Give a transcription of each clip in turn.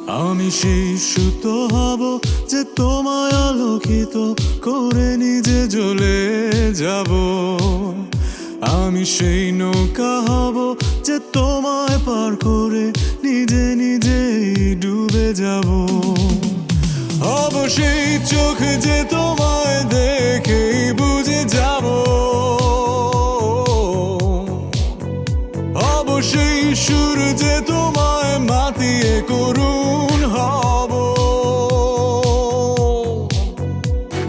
আমি সেই সুতো হব যে তোমায় আলোকিত করে নিজে জ্বলে যাব। আমি সেই নৌকা হব যে তোমায় পার করে নিজে নিজেই ডুবে যাব। হব সেই চোখ যে তোমায় দেখেই বুঝে যাব। হব সেই সুর যে তোমায় মাতিয়ে করুণ হব।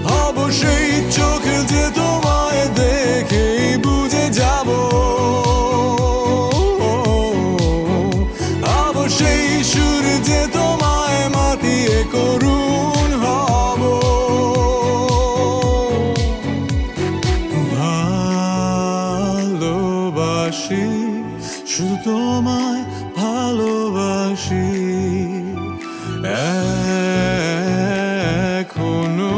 হব সেই চোখ যে তোমায় দেখেই বুঝে যাব। হব সেই সুর যে তোমায় মাতিয়ে করুণ হব। ভালোবাসি, শুধু তোমায় ভালোবাসি। এখনো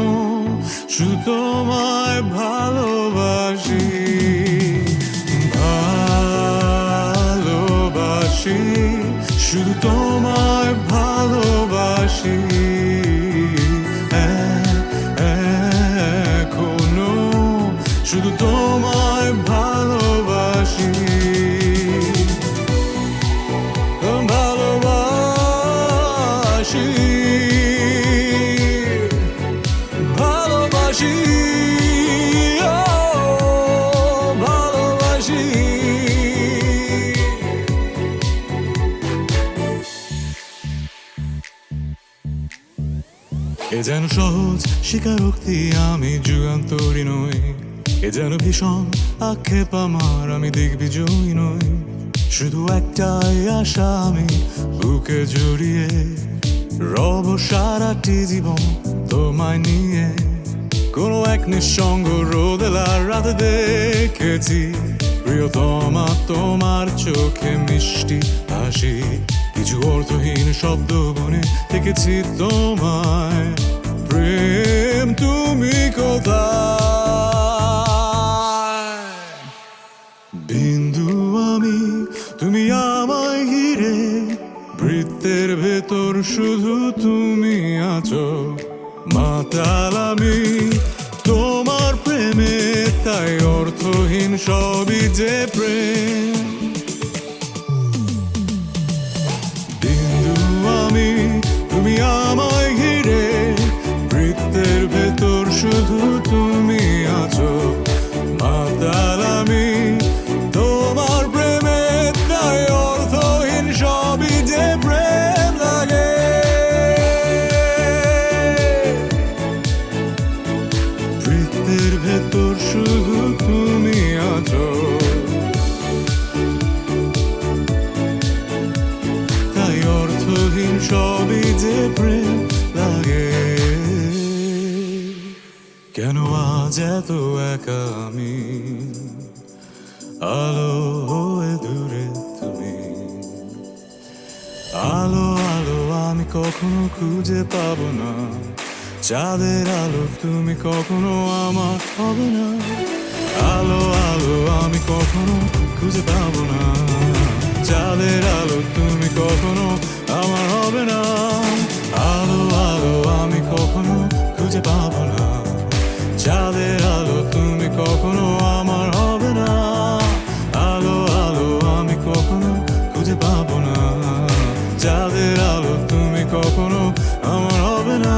শুধু তোমায় ভালোবাসি। ভালোবাসি, শুধু তোমায় ভালোবাসি। এখনো শুধু তোমায় ভালোবাসি। ভালোবাসি, ভালোবাসি, ও ভালোবাসি। এ যেন সহজ স্বীকারোক্তি, আমি যুগান্তরী নই। এ যেন ভীষণ আক্ষেপ আমার, আমি দিগ্বিজয়ী নই। শুধু একটাই আশা, আমি বুকে জড়িয়ে রব সারাটি জীবন তোমায় নিয়ে। কোনো এক নিঃসঙ্গ রোদেলার রাতে দেখেছি প্রিয়তমা তোমার চোখে মিষ্টি হাসি। কিছু অর্থহীন শব্দ বনে দেখেছি তোমায়। প্রেম তুমি কোথায়? বিন্দু আমি, তুমি আমায় ঘিরে, বৃত্তের ভেতর শুধু তুমি আছো। মাতাল আমি তোমার প্রেমে, তাই অর্থহীন সবই যে প্রেম। বিন্দু আমি, তুমি আমায় ঘিরে, বৃত্তের ভেতর শুধু তুমি আছো। মাতাল আমি তোমার প্রেমে, তাই অর্থহীন সবই যে প্রেম লাগে। বৃত্তের ভেতর শুধু তুমি আছো, তাই অর্থহীন সবই যে প্রেম লাগে। কেন আজ এত একা আমি, আলো হয়ে দূরে তুমি। আলো আলো আমি কখনো খুঁজে পাবো না, চাঁদের আলো তুমি কখনো আমার হবে না। আলো আলো আমি কখনো খুঁজে পাবো না, চাঁদের আলো তুমি কখনো আমার হবে না। আলো আলো আমি কখনো খুঁজে পাবো না, চাঁদের আলো তুমি কখনো আমার হবে না। আলো আলো আমি কখনো খুঁজে পাবো না, চাঁদের আলো তুমি কখনো আমার হবে না।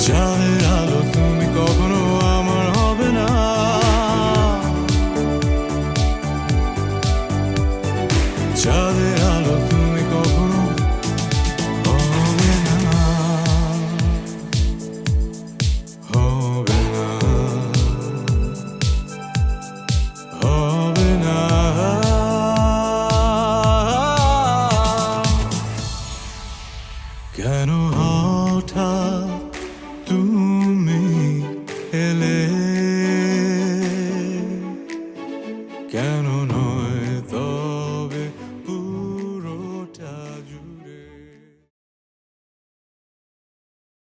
চাঁদের আলো তুমি কখনো আমার হবে না। চাঁদের আলো তুমি কখনো হবে না, হবে না, হবে না। কেন হঠাৎ তুমি এলে, কেন নয় তবে পুরোটা জুড়ে।